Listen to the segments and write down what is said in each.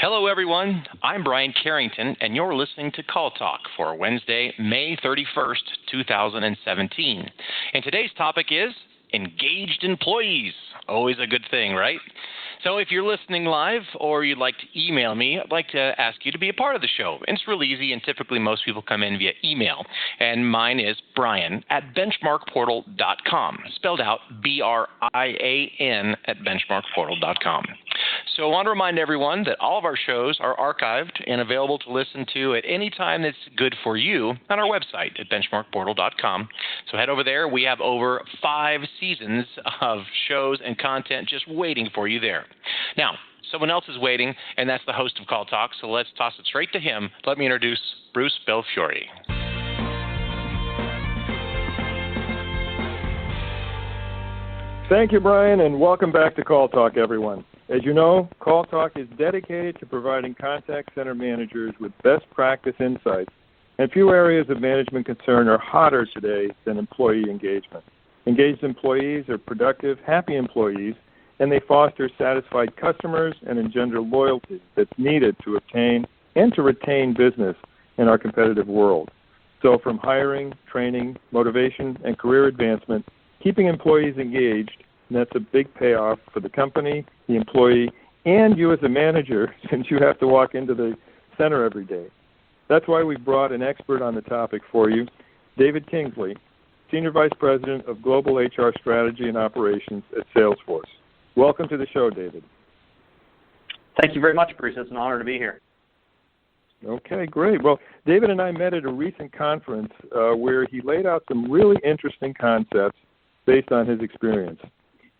Hello, everyone. I'm Brian Carrington, and you're listening to Call Talk for Wednesday, May 31st, 2017. And today's topic is engaged employees. Always a good thing, right? So if you're listening live or you'd like to email me, I'd like to ask you to be a part of the show. And it's real easy, and typically most people come in via email. And mine is Brian at BenchmarkPortal.com, spelled out BRIAN at BenchmarkPortal.com. So I want to remind everyone that all of our shows are archived and available to listen to at any time that's good for you on our website at BenchmarkPortal.com. So head over there. We have over 5 seasons of shows and content just waiting for you there. Now, someone else is waiting, and that's the host of Call Talk, so let's toss it straight to him. Let me introduce Bruce Belfiore. Thank you, Brian, and welcome back to Call Talk, everyone. As you know, Call Talk is dedicated to providing contact center managers with best practice insights, and few areas of management concern are hotter today than employee engagement. Engaged employees are productive, happy employees, and they foster satisfied customers and engender loyalty that's needed to obtain and to retain business in our competitive world. So from hiring, training, motivation, and career advancement, keeping employees engaged, and that's a big payoff for the company, the employee, and you as a manager, since you have to walk into the center every day. That's why we brought an expert on the topic for you, David Kingsley, Senior Vice President of Global HR Strategy and Operations at Salesforce. Welcome to the show, David. Thank you very much, Bruce. It's an honor to be here. Okay, great. Well, David and I met at a recent conference where he laid out some really interesting concepts based on his experience.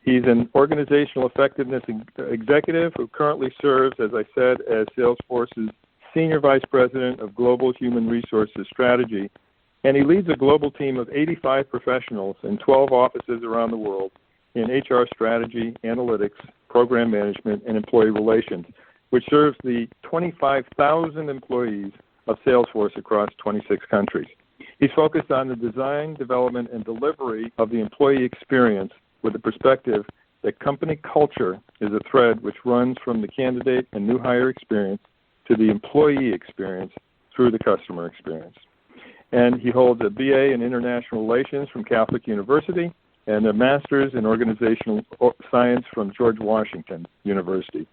He's an organizational effectiveness executive who currently serves, as I said, as Salesforce's Senior Vice President of Global Human Resources Strategy, and he leads a global team of 85 professionals in 12 offices around the world in HR strategy, analytics, program management, and employee relations, which serves the 25,000 employees of Salesforce across 26 countries. He's focused on the design, development, and delivery of the employee experience with the perspective that company culture is a thread which runs from the candidate and new hire experience to the employee experience through the customer experience. And he holds a BA in International Relations from Catholic University and a Master's in Organizational Science from George Washington University.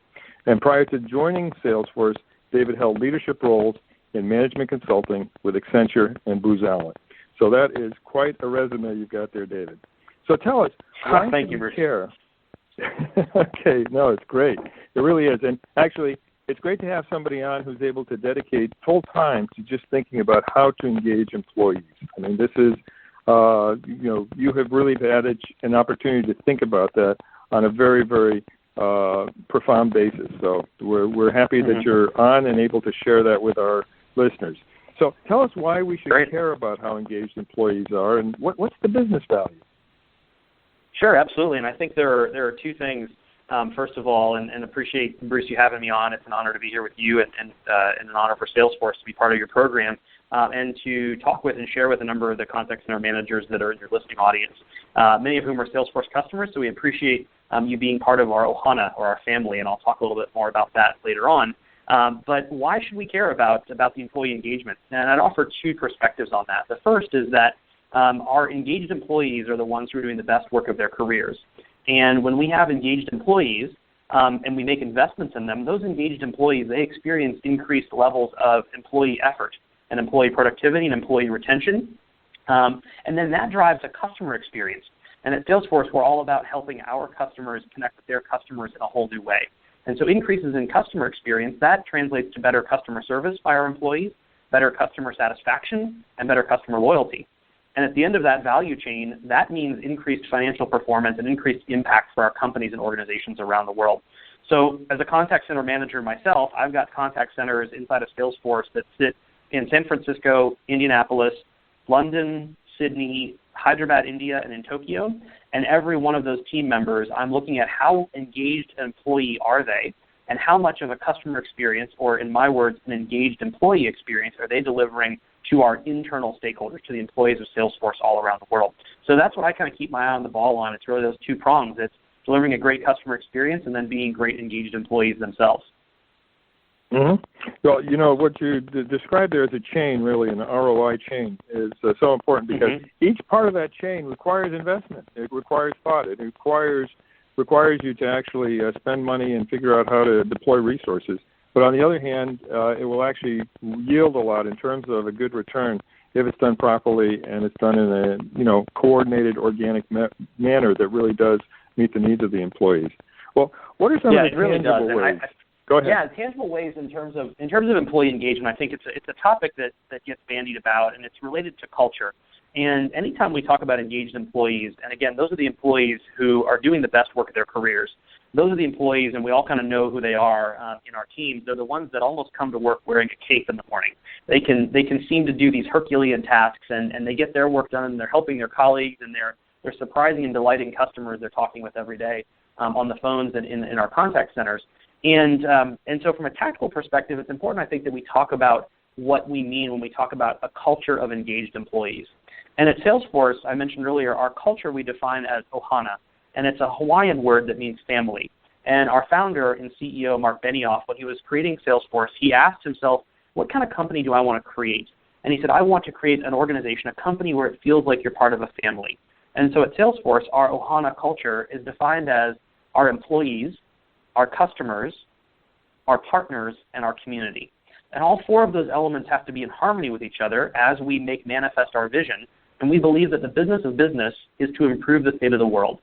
And prior to joining Salesforce, David held leadership roles in management consulting with Accenture and Booz Allen. So that is quite a resume you've got there, David. So tell us, why Thank do you, you Bruce. care? Okay, no, it's great. It really is. And actually, it's great to have somebody on who's able to dedicate full time to just thinking about how to engage employees. I mean, this is, you have really had an opportunity to think about that on a very, very profound basis. So we're happy that you're on and able to share that with our listeners. So tell us why we should care about how engaged employees are, and what's the business value? Sure, absolutely. And I think there are two things. First of all, and appreciate, Bruce, you having me on. It's an honor to be here with you and an honor for Salesforce to be part of your program and to talk with and share with a number of the contact center managers that are in your listening audience, many of whom are Salesforce customers. So we appreciate you being part of our Ohana, or our family, and I'll talk a little bit more about that later on. But why should we care about the employee engagement? And I'd offer 2 perspectives on that. The first is that our engaged employees are the ones who are doing the best work of their careers. And when we have engaged employees and we make investments in them, those engaged employees, they experience increased levels of employee effort and employee productivity and employee retention. And then that drives a customer experience. And at Salesforce, we're all about helping our customers connect with their customers in a whole new way. And so increases in customer experience, that translates to better customer service by our employees, better customer satisfaction, and better customer loyalty. And at the end of that value chain, that means increased financial performance and increased impact for our companies and organizations around the world. So as a contact center manager myself, I've got contact centers inside of Salesforce that sit in San Francisco, Indianapolis, London, Sydney, Hyderabad, India, and in Tokyo. And every one of those team members, I'm looking at how engaged an employee are they, and how much of a customer experience, or in my words, an engaged employee experience, are they delivering to our internal stakeholders, to the employees of Salesforce all around the world. So that's what I kind of keep my eye on the ball on. It's really those two prongs. It's delivering a great customer experience and then being great engaged employees themselves. Mm-hmm. Well, what you described there as a chain, really, an ROI chain, is so important because each part of that chain requires investment. It requires thought. It requires you to actually spend money and figure out how to deploy resources. But on the other hand, it will actually yield a lot in terms of a good return if it's done properly and it's done in a coordinated, organic manner that really does meet the needs of the employees. Well, what are some of the tangible ways? Go ahead. Yeah, tangible ways in terms of employee engagement. I think it's a topic that gets bandied about, and it's related to culture. And anytime we talk about engaged employees, and again, those are the employees who are doing the best work of their careers. Those are the employees, and we all kind of know who they are in our teams. They're the ones that almost come to work wearing a cape in the morning. They can seem to do these Herculean tasks, and they get their work done, and they're helping their colleagues, and they're surprising and delighting customers they're talking with every day on the phones and in our contact centers. And so from a tactical perspective, it's important, I think, that we talk about what we mean when we talk about a culture of engaged employees. And at Salesforce, I mentioned earlier, our culture we define as Ohana, and it's a Hawaiian word that means family. And our founder and CEO, Mark Benioff, when he was creating Salesforce, he asked himself, what kind of company do I want to create? And he said, I want to create an organization, a company where it feels like you're part of a family. And so at Salesforce, our Ohana culture is defined as our employees, our customers, our partners, and our community. And all four of those elements have to be in harmony with each other as we make manifest our vision. And we believe that the business of business is to improve the state of the world.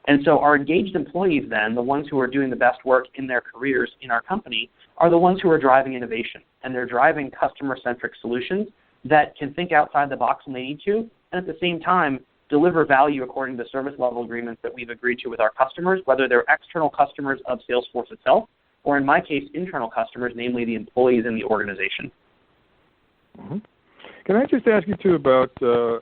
And so our engaged employees then, the ones who are doing the best work in their careers in our company, are the ones who are driving innovation. And they're driving customer-centric solutions that can think outside the box when they need to, and at the same time, deliver value according to service level agreements that we've agreed to with our customers, whether they're external customers of Salesforce itself, or in my case, internal customers, namely the employees in the organization. Mm-hmm. Can I just ask you, too, about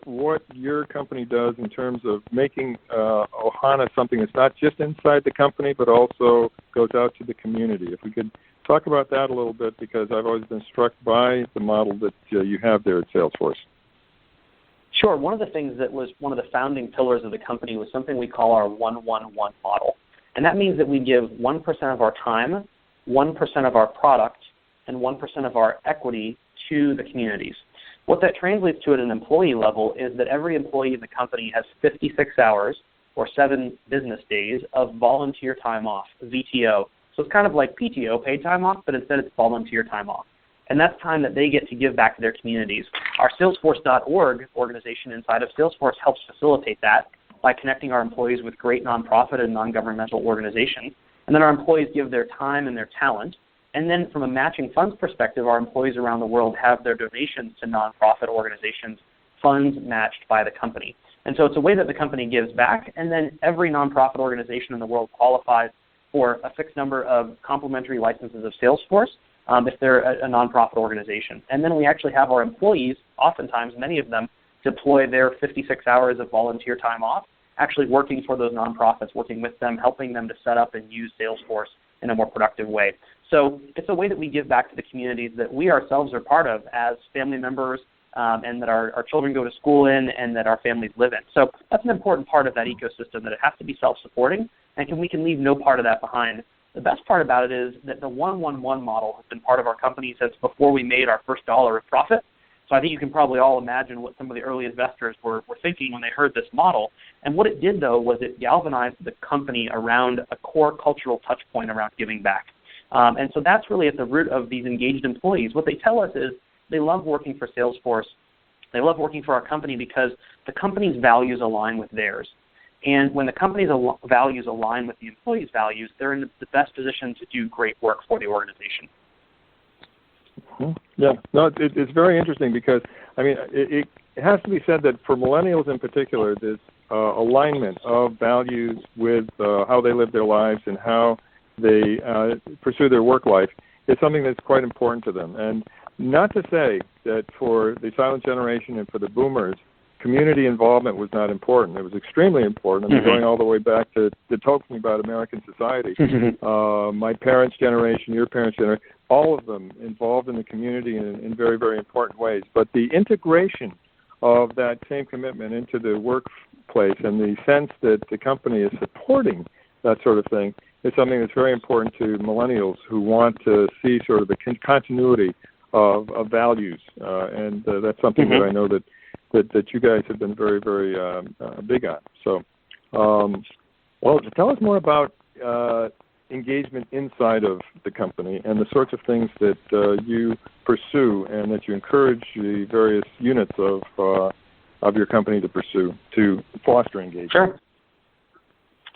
what your company does in terms of making Ohana something that's not just inside the company, but also goes out to the community? If we could talk about that a little bit, because I've always been struck by the model that you have there at Salesforce. Sure. One of the things that was one of the founding pillars of the company was something we call our 1-1-1 model. And that means that we give 1% of our time, 1% of our product, and 1% of our equity to the communities. What that translates to at an employee level is that every employee in the company has 56 hours or 7 business days of volunteer time off, VTO. So it's kind of like PTO, paid time off, but instead it's volunteer time off. And that's time that they get to give back to their communities. Our Salesforce.org organization inside of Salesforce helps facilitate that by connecting our employees with great nonprofit and non-governmental organizations. And then our employees give their time and their talent. And then from a matching funds perspective, our employees around the world have their donations to nonprofit organizations, funds matched by the company. And so it's a way that the company gives back, and then every nonprofit organization in the world qualifies for a fixed number of complimentary licenses of Salesforce if they're a nonprofit organization. And then we actually have our employees, oftentimes many of them, deploy their 56 hours of volunteer time off, actually working for those nonprofits, working with them, helping them to set up and use Salesforce in a more productive way. So it's a way that we give back to the communities that we ourselves are part of as family members and that our children go to school in and that our families live in. So that's an important part of that ecosystem, that it has to be self-supporting, and we can leave no part of that behind. The best part about it is that the 1-1-1 model has been part of our company since before we made our first dollar of profit. So I think you can probably all imagine what some of the early investors were thinking when they heard this model. And what it did, though, was it galvanized the company around a core cultural touch point around giving back. And so that's really at the root of these engaged employees. What they tell us is they love working for Salesforce. They love working for our company because the company's values align with theirs. And when the company's values align with the employees' values, they're in the best position to do great work for the organization. Yeah, no, it's very interesting because, I mean, it has to be said that for millennials in particular, this alignment of values with how they live their lives and how they pursue their work life is something that's quite important to them. And not to say that for the silent generation and for the boomers, community involvement was not important. It was extremely important. I mean, going all the way back to talking about American society. My parents' generation, your parents' generation, all of them involved in the community in very, very important ways. But the integration of that same commitment into the workplace and the sense that the company is supporting that sort of thing is something that's very important to millennials who want to see sort of the continuity of values, and that's something that I know that you guys have been very, very big on. So, well, tell us more about engagement inside of the company and the sorts of things that you pursue and that you encourage the various units of your company to pursue to foster engagement. Sure.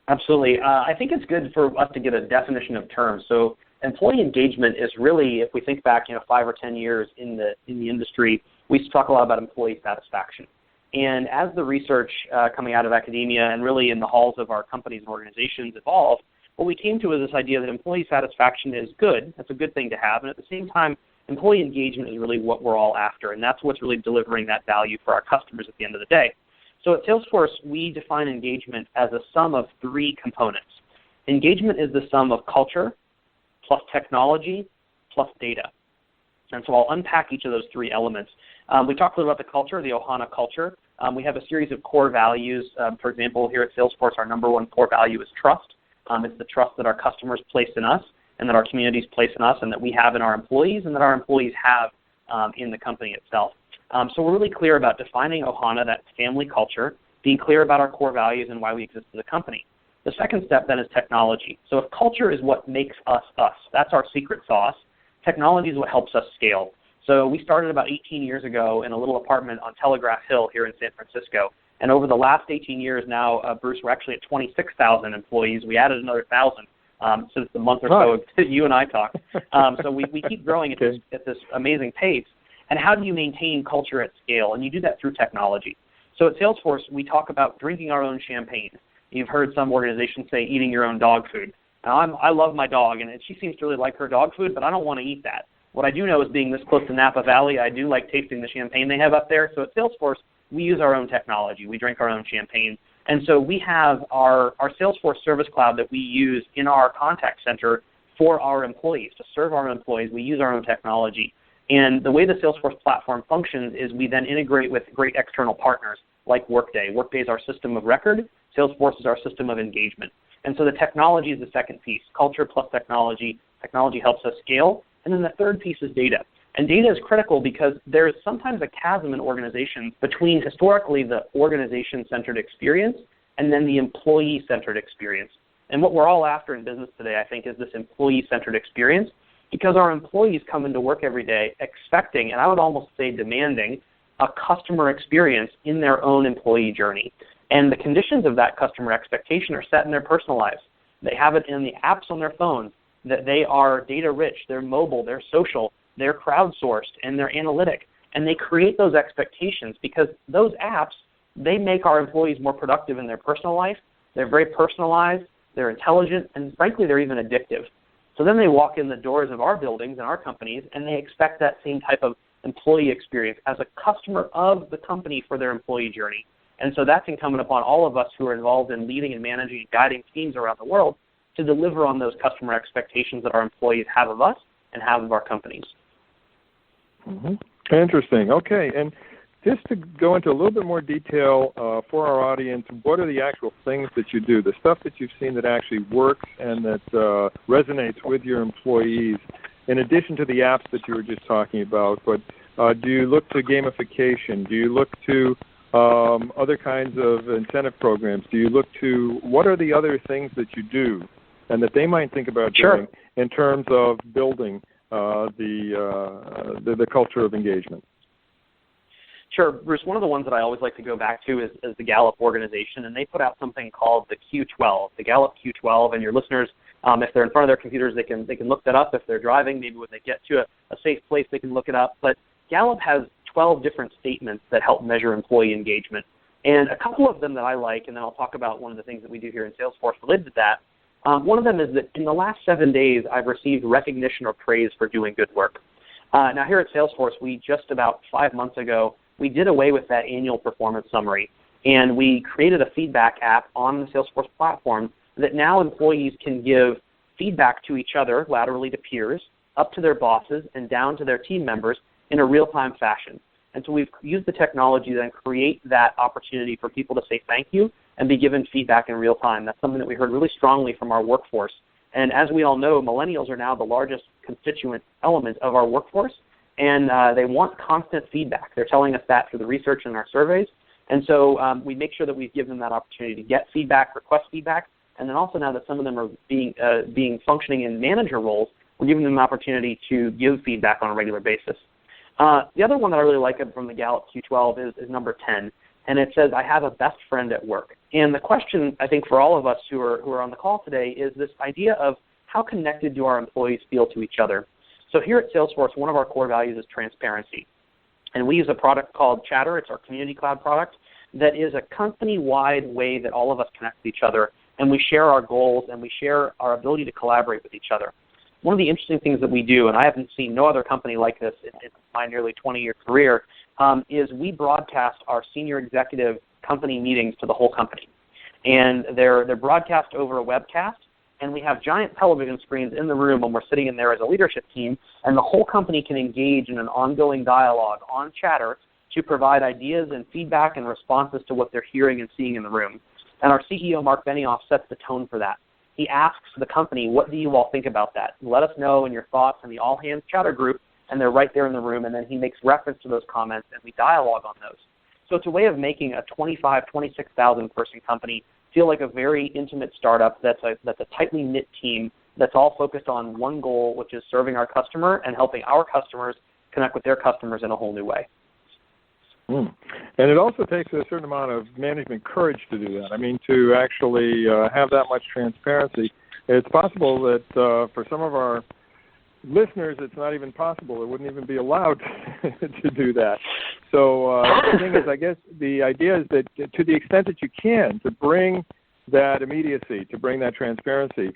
Absolutely. I think it's good for us to get a definition of terms. So employee engagement is really, if we think back, 5 or 10 years in the industry, we used to talk a lot about employee satisfaction. And as the research coming out of academia and really in the halls of our companies and organizations evolved, what we came to is this idea that employee satisfaction is good. That's a good thing to have. And at the same time, employee engagement is really what we're all after. And that's what's really delivering that value for our customers at the end of the day. So at Salesforce, we define engagement as a sum of 3 components. Engagement is the sum of culture plus technology plus data. And so I'll unpack each of those 3 elements. We talked a little about the culture, the Ohana culture. We have a series of core values. For example, here at Salesforce, our number 1 core value is trust. It's the trust that our customers place in us and that our communities place in us and that we have in our employees and that our employees have in the company itself. So we're really clear about defining Ohana, that family culture, being clear about our core values and why we exist as a company. The second step then is technology. So if culture is what makes us us, that's our secret sauce, technology is what helps us scale. So we started about 18 years ago in a little apartment on Telegraph Hill here in San Francisco. And over the last 18 years now, Bruce, we're actually at 26,000 employees. We added another 1,000 since the month or so you and I talked. So we keep growing at this amazing pace. And how do you maintain culture at scale? And you do that through technology. So at Salesforce, we talk about drinking our own champagne. You've heard some organizations say eating your own dog food. Now, I love my dog, and she seems to really like her dog food, but I don't want to eat that. What I do know is being this close to Napa Valley, I do like tasting the champagne they have up there. So at Salesforce, we use our own technology. We drink our own champagne. And so we have our Salesforce Service Cloud that we use in our contact center for our employees. To serve our employees, we use our own technology. And the way the Salesforce platform functions is we then integrate with great external partners like Workday. Workday is our system of record. Salesforce is our system of engagement. And so the technology is the second piece, culture plus technology. Technology helps us scale. And then the third piece is data. And data is critical because there's sometimes a chasm in organizations between historically the organization-centered experience and then the employee-centered experience. And what we're all after in business today, I think, is this employee-centered experience because our employees come into work every day expecting, and I would almost say demanding, a customer experience in their own employee journey. And the conditions of that customer expectation are set in their personal lives. They have it in the apps on their phones, that they are data-rich, they're mobile, they're social, they're crowdsourced, and they're analytic. And they create those expectations because those apps, they make our employees more productive in their personal life. They're very personalized, they're intelligent, and frankly, they're even addictive. So then they walk in the doors of our buildings and our companies, and they expect that same type of employee experience as a customer of the company for their employee journey. And so that's incumbent upon all of us who are involved in leading and managing and guiding teams around the world to deliver on those customer expectations that our employees have of us and have of our companies. Mm-hmm. Interesting. Okay. And just to go into a little bit more detail for our audience, what are the actual things that you do, the stuff that you've seen that actually works and that resonates with your employees, in addition to the apps that you were just talking about? But do you look to gamification? Do you look to other kinds of incentive programs? Do you look to what are the other things that you do and that they might think about doing in terms of building the culture of engagement? Sure, Bruce. One of the ones that I always like to go back to is the Gallup organization, and they put out something called the Q12, the Gallup Q12. And your listeners, if they're in front of their computers, they can look that up. If they're driving, maybe when they get to a safe place, they can look it up. But Gallup has 12 different statements that help measure employee engagement. And a couple of them that I like, and then I'll talk about one of the things that we do here in Salesforce related to that. One of them is that in the last 7 days, I've received recognition or praise for doing good work. Now, here at Salesforce, we just about 5 months ago, we did away with that annual performance summary, and we created a feedback app on the Salesforce platform that now employees can give feedback to each other, laterally to peers, up to their bosses, and down to their team members in a real-time fashion. And so we've used the technology to then create that opportunity for people to say thank you and be given feedback in real time. That's something that we heard really strongly from our workforce And as we all know, millennials are now the largest constituent element of our workforce, and they want constant feedback. They're telling us that through the research and our surveys. And so we make sure that we give them that opportunity to get feedback, request feedback, and then also now that some of them are being functioning in manager roles, we're giving them an opportunity to give feedback on a regular basis. The other one that I really like from the Gallup Q12 is number 10, and it says, I have a best friend at work. And the question, I think, for all of us who are on the call today is this idea of how connected do our employees feel to each other? So here at Salesforce, one of our core values is transparency. And we use a product called Chatter. It's our community cloud product that is a company-wide way that all of us connect with each other, and we share our goals, and we share our ability to collaborate with each other. One of the interesting things that we do, and I haven't seen no other company like this in my nearly 20-year career, is we broadcast our senior executive company meetings to the whole company. And they're broadcast over a webcast, and we have giant television screens in the room when we're sitting in there as a leadership team, and the whole company can engage in an ongoing dialogue on Chatter to provide ideas and feedback and responses to what they're hearing and seeing in the room. And our CEO, Mark Benioff, sets the tone for that. He asks the company, what do you all think about that? Let us know in your thoughts in the all-hands Chatter group, and they're right there in the room, and then he makes reference to those comments, and we dialogue on those. So it's a way of making a 26,000 person company feel like a very intimate startup that's a tightly knit team that's all focused on one goal, which is serving our customer and helping our customers connect with their customers in a whole new way. And it also takes a certain amount of management courage to do that. I mean, to actually have that much transparency. It's possible that for some of our listeners, it's not even possible. It wouldn't even be allowed to do that. So the thing is, I guess the idea is that to the extent that you can, to bring that immediacy, to bring that transparency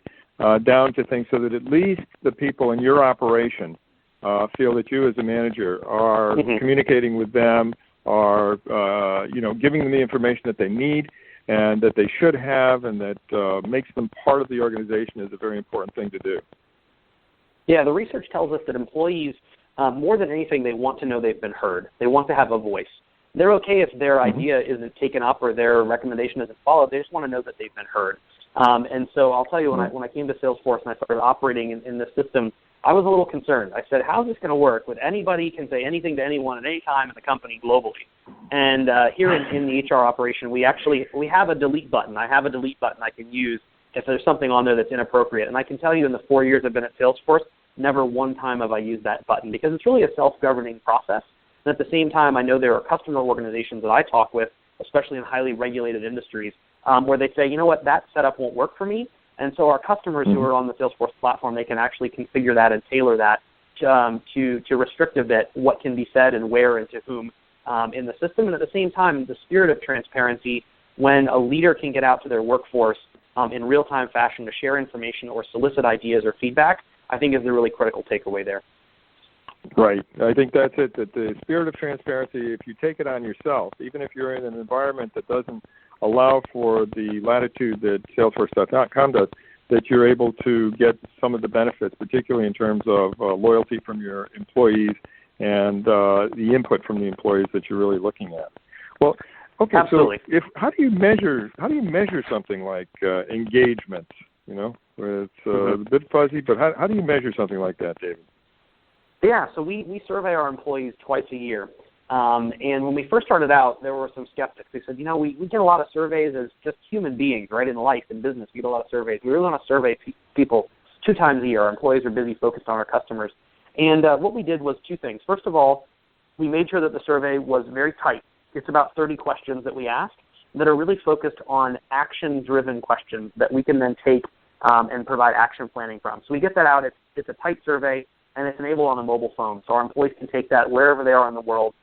down to things so that at least the people in your operation feel that you as a manager are communicating with them, are giving them the information that they need and that they should have, and that makes them part of the organization is a very important thing to do. Yeah, the research tells us that employees, more than anything, they want to know they've been heard. They want to have a voice. They're okay if their idea isn't taken up or their recommendation isn't followed. They just want to know that they've been heard. And so I'll tell you, when I came to Salesforce and I started operating in this system, I was a little concerned. I said, how's this going to work when anybody can say anything to anyone at any time in the company globally? And here in the HR operation, we have a delete button. I have a delete button I can use if there's something on there that's inappropriate. And I can tell you in the 4 years I've been at Salesforce, never one time have I used that button because it's really a self-governing process. And at the same time, I know there are customer organizations that I talk with, especially in highly regulated industries, where they say, you know what, that setup won't work for me. And so our customers who are on the Salesforce platform, they can actually configure that and tailor that to restrict a bit what can be said and where and to whom in the system. And at the same time, the spirit of transparency, when a leader can get out to their workforce in real-time fashion to share information or solicit ideas or feedback, I think is the really critical takeaway there. Right. I think that's it, that the spirit of transparency, if you take it on yourself, even if you're in an environment that doesn't allow for the latitude that Salesforce.com does, that you're able to get some of the benefits, particularly in terms of loyalty from your employees and the input from the employees that you're really looking at. Well, okay. Absolutely. So how do you measure something like engagement? You know, where it's a bit fuzzy, but how do you measure something like that, David? Yeah, so we survey our employees twice a year. And when we first started out, there were some skeptics. They said, we get a lot of surveys as just human beings, right? In life, in business, we get a lot of surveys. We really want to survey people 2 times a year. Our employees are busy focused on our customers. And what we did was 2 things. First of all, we made sure that the survey was very tight. It's about 30 questions that we ask that are really focused on action-driven questions that we can then take and provide action planning from. So we get that out. It's a tight survey, and it's enabled on a mobile phone. So our employees can take that wherever they are in the world,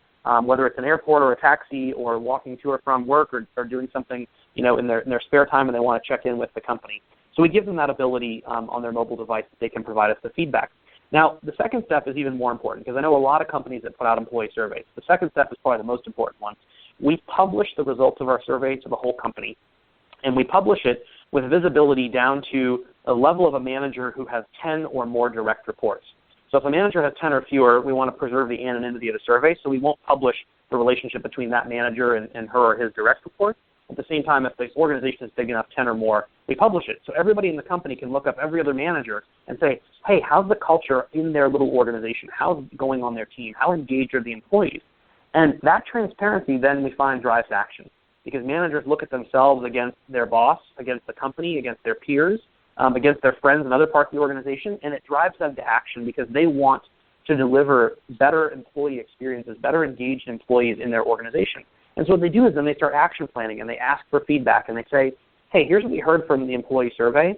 whether it's an airport or a taxi or walking to or from work or doing something, in their spare time and they want to check in with the company. So we give them that ability on their mobile device that they can provide us the feedback. Now, the second step is even more important because I know a lot of companies that put out employee surveys. The second step is probably the most important one. We publish the results of our survey to the whole company, and we publish it with visibility down to a level of a manager who has 10 or more direct reports. So if a manager has 10 or fewer, we want to preserve the anonymity of the survey, so we won't publish the relationship between that manager and her or his direct reports. At the same time, if the organization is big enough, 10 or more, we publish it. So everybody in the company can look up every other manager and say, hey, how's the culture in their little organization? How's it going on their team? How engaged are the employees? And that transparency then we find drives action, because managers look at themselves against their boss, against the company, against their peers, against their friends and other parts of the organization, and it drives them to action because they want to deliver better employee experiences, better engaged employees in their organization. And so what they do is then they start action planning and they ask for feedback and they say, hey, here's what we heard from the employee survey.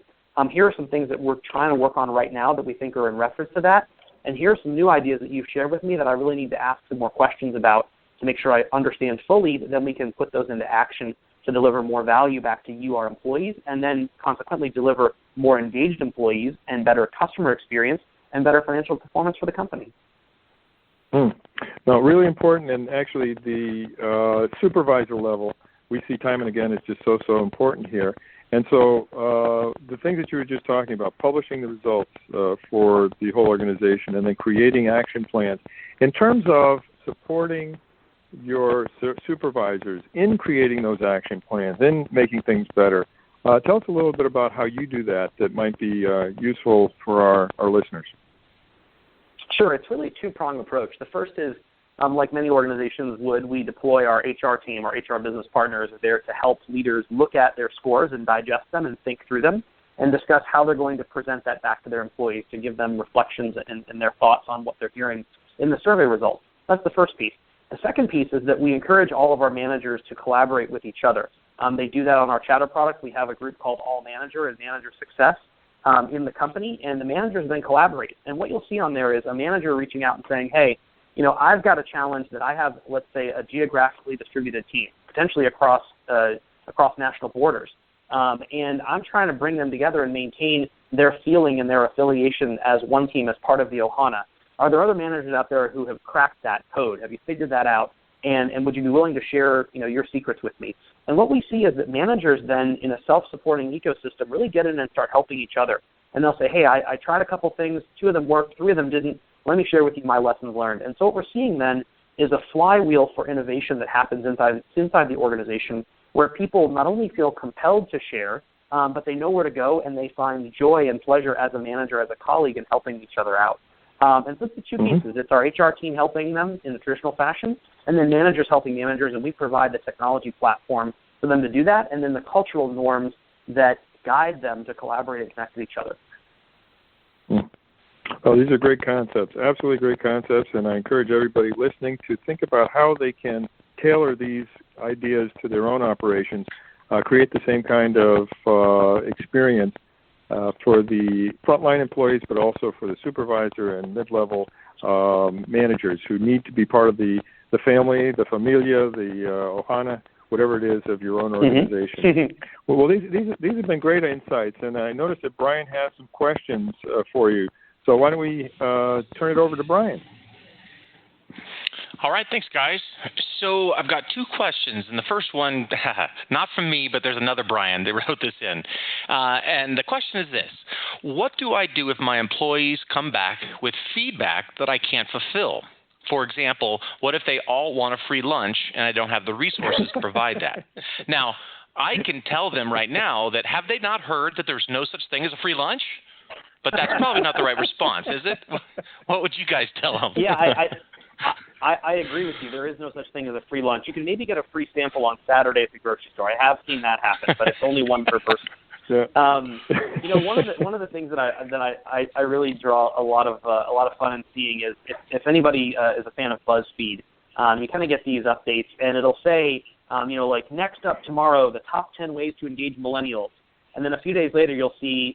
Here are some things that we're trying to work on right now that we think are in reference to that. And here are some new ideas that you've shared with me that I really need to ask some more questions about to make sure I understand fully, that then we can put those into action to deliver more value back to you, our employees, and then consequently deliver more engaged employees and better customer experience and better financial performance for the company. No, really important, and actually the supervisor level we see time and again is just so important here. And so the things that you were just talking about, publishing the results for the whole organization and then creating action plans, in terms of supporting your supervisors in creating those action plans, in making things better, tell us a little bit about how you do that might be useful for our listeners. Sure. It's really a two-pronged approach. The first is, like many organizations would, we deploy our HR team, our HR business partners are there to help leaders look at their scores and digest them and think through them and discuss how they're going to present that back to their employees to give them reflections and their thoughts on what they're hearing in the survey results. That's the first piece. The second piece is that we encourage all of our managers to collaborate with each other. They do that on our chatter product. We have a group called All Manager and Manager Success in the company, and the managers then collaborate. And what you'll see on there is a manager reaching out and saying, hey, I've got a challenge that I have, let's say, a geographically distributed team, potentially across national borders. And I'm trying to bring them together and maintain their feeling and their affiliation as one team as part of the Ohana. Are there other managers out there who have cracked that code? Have you figured that out? And would you be willing to share, your secrets with me? And what we see is that managers then, in a self-supporting ecosystem, really get in and start helping each other. And they'll say, hey, I tried a couple things. 2 of them worked. 3 of them didn't. Let me share with you my lessons learned. And so what we're seeing then is a flywheel for innovation that happens inside the organization, where people not only feel compelled to share, but they know where to go and they find joy and pleasure as a manager, as a colleague, in helping each other out. And so it's the two pieces. It's our HR team helping them in the traditional fashion, and then managers helping managers, and we provide the technology platform for them to do that, and then the cultural norms that guide them to collaborate and connect with each other. Oh, these are great concepts, absolutely great concepts, and I encourage everybody listening to think about how they can tailor these ideas to their own operations, create the same kind of experience for the frontline employees, but also for the supervisor and mid-level managers who need to be part of the family, the familia, the Ohana, whatever it is of your own organization. Well, these have been great insights, and I noticed that Brian has some questions for you. So why don't we turn it over to Brian? All right, thanks, guys. So I've got 2 questions, and the first one, not from me, but there's another Brian that wrote this in. And the question is this: what do I do if my employees come back with feedback that I can't fulfill? For example, what if they all want a free lunch and I don't have the resources to provide that? Now, I can tell them right now that, have they not heard that there's no such thing as a free lunch? But that's probably not the right response, is it? What would you guys tell them? Yeah, I agree with you. There is no such thing as a free lunch. You can maybe get a free sample on Saturday at the grocery store. I have seen that happen, but it's only one per person. Yeah. One of the things that I really draw a lot of fun in seeing is if anybody is a fan of BuzzFeed, you kind of get these updates, and it'll say, like, next up tomorrow, the top 10 ways to engage millennials. And then a few days later, you'll see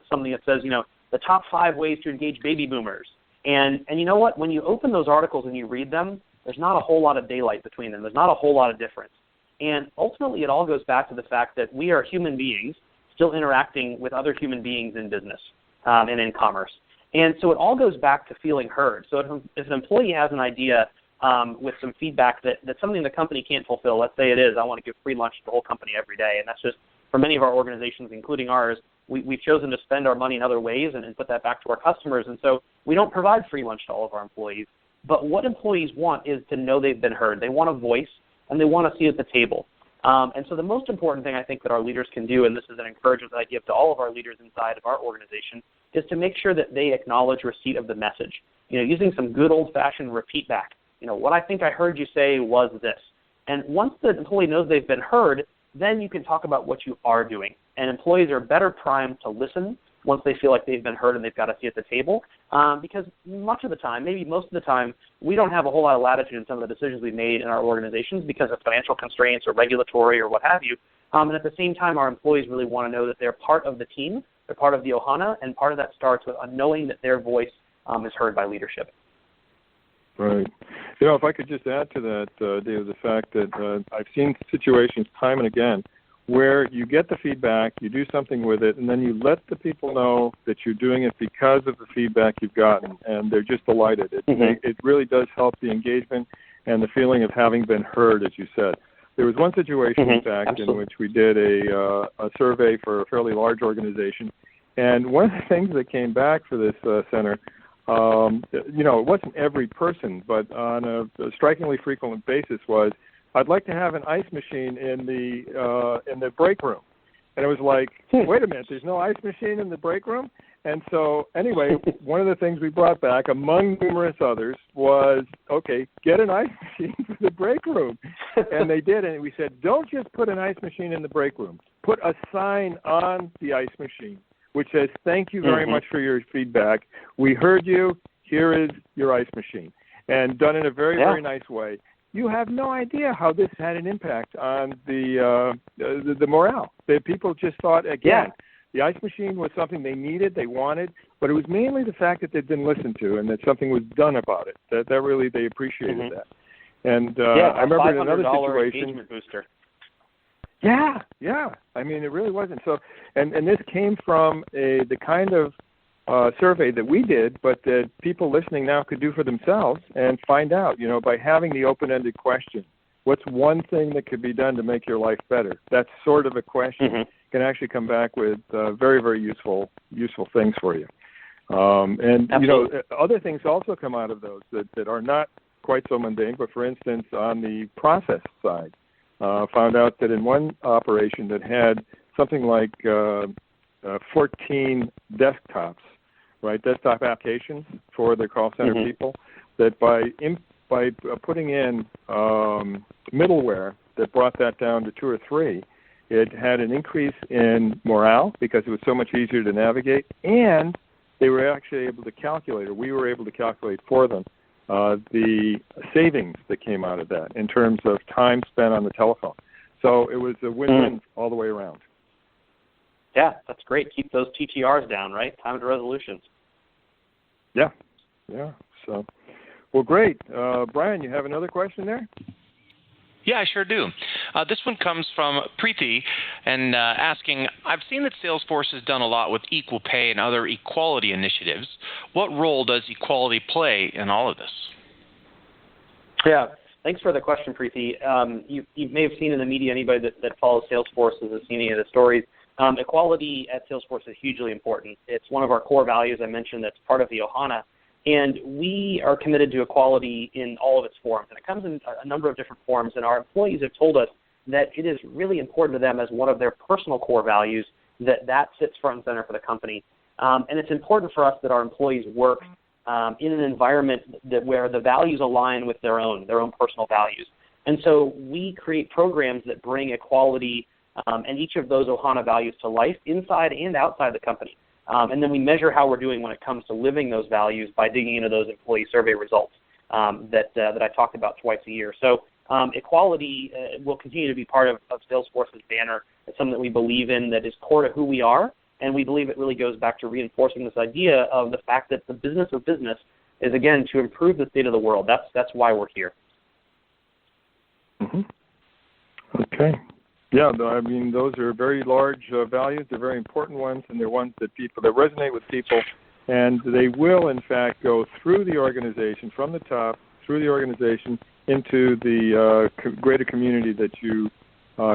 something that says, the top 5 ways to engage baby boomers. And you know what? When you open those articles and you read them, there's not a whole lot of daylight between them. There's not a whole lot of difference. And ultimately, it all goes back to the fact that we are human beings still interacting with other human beings in business and in commerce. And so it all goes back to feeling heard. So if an employee has an idea with some feedback that's something the company can't fulfill, let's say it is, I want to give free lunch to the whole company every day, and that's just, for many of our organizations, including ours, we've chosen to spend our money in other ways and put that back to our customers. And so we don't provide free lunch to all of our employees. But what employees want is to know they've been heard. They want a voice, and they want to see at the table. And so the most important thing I think that our leaders can do, and this is an encouragement that I give to all of our leaders inside of our organization, is to make sure that they acknowledge receipt of the message. Using some good old-fashioned repeat back. What I think I heard you say was this. And once the employee knows they've been heard, then you can talk about what you are doing. And employees are better primed to listen once they feel like they've been heard and they've got a seat at the table. Because much of the time, maybe most of the time, we don't have a whole lot of latitude in some of the decisions we made in our organizations because of financial constraints or regulatory or what have you. And at the same time, our employees really want to know that they're part of the team, they're part of the Ohana, and part of that starts with knowing that their voice is heard by leadership. Right. If I could just add to that, Dave, the fact that I've seen situations time and again where you get the feedback, you do something with it, and then you let the people know that you're doing it because of the feedback you've gotten, and they're just delighted. It really does help the engagement and the feeling of having been heard, as you said. There was one situation, in fact, Absolutely. in which we did a survey for a fairly large organization, and one of the things that came back for this center, it wasn't every person, but on a strikingly frequent basis was, I'd like to have an ice machine in the break room. And it was like, wait a minute, there's no ice machine in the break room? And so anyway, one of the things we brought back, among numerous others, was, okay, get an ice machine for the break room. And they did, and we said, don't just put an ice machine in the break room. Put a sign on the ice machine which says, thank you very much for your feedback. We heard you. Here is your ice machine. And done in a very, very nice way. You have no idea how this had an impact on the morale. The people just thought, again, the ice machine was something they needed, they wanted, but it was mainly the fact that they'd been listened to and that something was done about it. That really, they appreciated that. And I remember in another situation. Engagement booster. Yeah. I mean, it really wasn't. So, and this came from the kind of survey that we did, but that people listening now could do for themselves and find out, by having the open-ended question, what's one thing that could be done to make your life better? That sort of a question can actually come back with very, very useful things for you. And, other things also come out of those that are not quite so mundane, but for instance, on the process side, found out that in one operation that had something like 14 desktops, desktop applications for the call center people, that by putting in middleware that brought that down to 2 or 3, it had an increase in morale because it was so much easier to navigate, and they were actually able to calculate, or we were able to calculate for them, the savings that came out of that in terms of time spent on the telephone. So it was a win-win all the way around. Yeah, that's great. Keep those TTRs down, right? Time to resolutions. Yeah. So, well, great. Brian, you have another question there? Yeah, I sure do. This one comes from Preeti and asking, I've seen that Salesforce has done a lot with equal pay and other equality initiatives. What role does equality play in all of this? Yeah, thanks for the question, Preeti. You may have seen in the media, anybody that follows Salesforce has seen any of the stories. Equality at Salesforce is hugely important. It's one of our core values I mentioned that's part of the Ohana. And we are committed to equality in all of its forms. And it comes in a number of different forms. And our employees have told us that it is really important to them as one of their personal core values that sits front and center for the company. And it's important for us that our employees work in an environment where the values align with their own personal values. And so we create programs that bring equality and each of those Ohana values to life inside and outside the company. And then we measure how we're doing when it comes to living those values by digging into those employee survey results that I talked about twice a year. So equality will continue to be part of Salesforce's banner. It's something that we believe in, that is core to who we are, and we believe it really goes back to reinforcing this idea of the fact that the business of business is, again, to improve the state of the world. That's why we're here. Okay. Yeah, I mean, those are very large values. They're very important ones, and they're ones that resonate with people, and they will, in fact, go through the organization, from the top, through the organization, into the greater community that you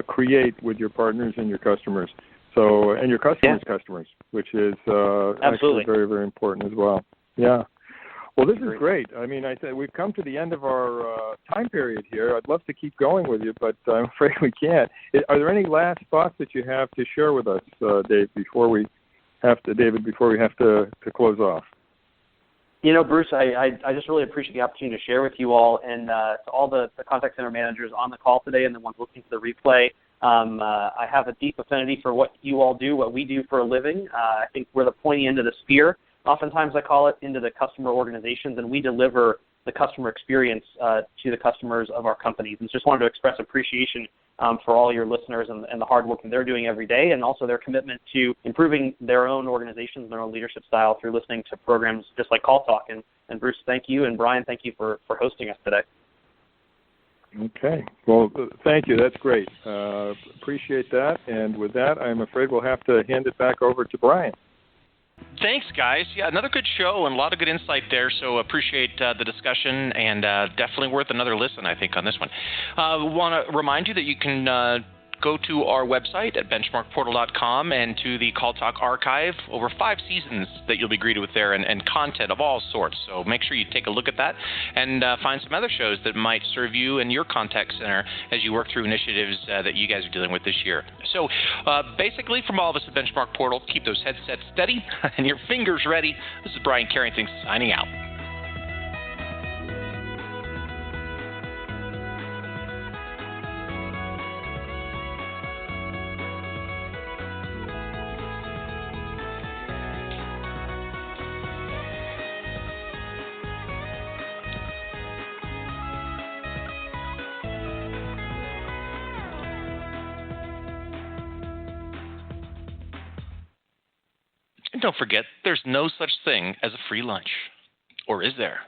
create with your partners and your customers. So, and your customers' customers, which is actually very, very important as well. Yeah. Well, this is great. I mean, I said we've come to the end of our time period here. I'd love to keep going with you, but I'm afraid we can't. Are there any last thoughts that you have to share with us, Dave, before we have to close off? You know, Bruce, I just really appreciate the opportunity to share with you all, and to all the contact center managers on the call today and the ones listening to the replay. I have a deep affinity for what you all do, what we do for a living. I think we're the pointy end of the spear, oftentimes I call it, into the customer organizations, and we deliver the customer experience to the customers of our companies. And just wanted to express appreciation for all your listeners and the hard work that they're doing every day, and also their commitment to improving their own organizations and their own leadership style through listening to programs just like Call Talk. And Bruce, thank you, and Brian, thank you for hosting us today. Okay. Well, thank you. That's great. Appreciate that. And with that, I'm afraid we'll have to hand it back over to Brian. Thanks, guys. Yeah, another good show and a lot of good insight there, so appreciate the discussion, and definitely worth another listen, I think, on this one. Want to remind you that you can go to our website at BenchmarkPortal.com and to the Call Talk archive. Over 5 seasons that you'll be greeted with there, and content of all sorts. So make sure you take a look at that and find some other shows that might serve you and your contact center as you work through initiatives that you guys are dealing with this year. So basically, from all of us at Benchmark Portal, keep those headsets steady and your fingers ready. This is Brian Carrington signing out. And don't forget, there's no such thing as a free lunch. Or is there?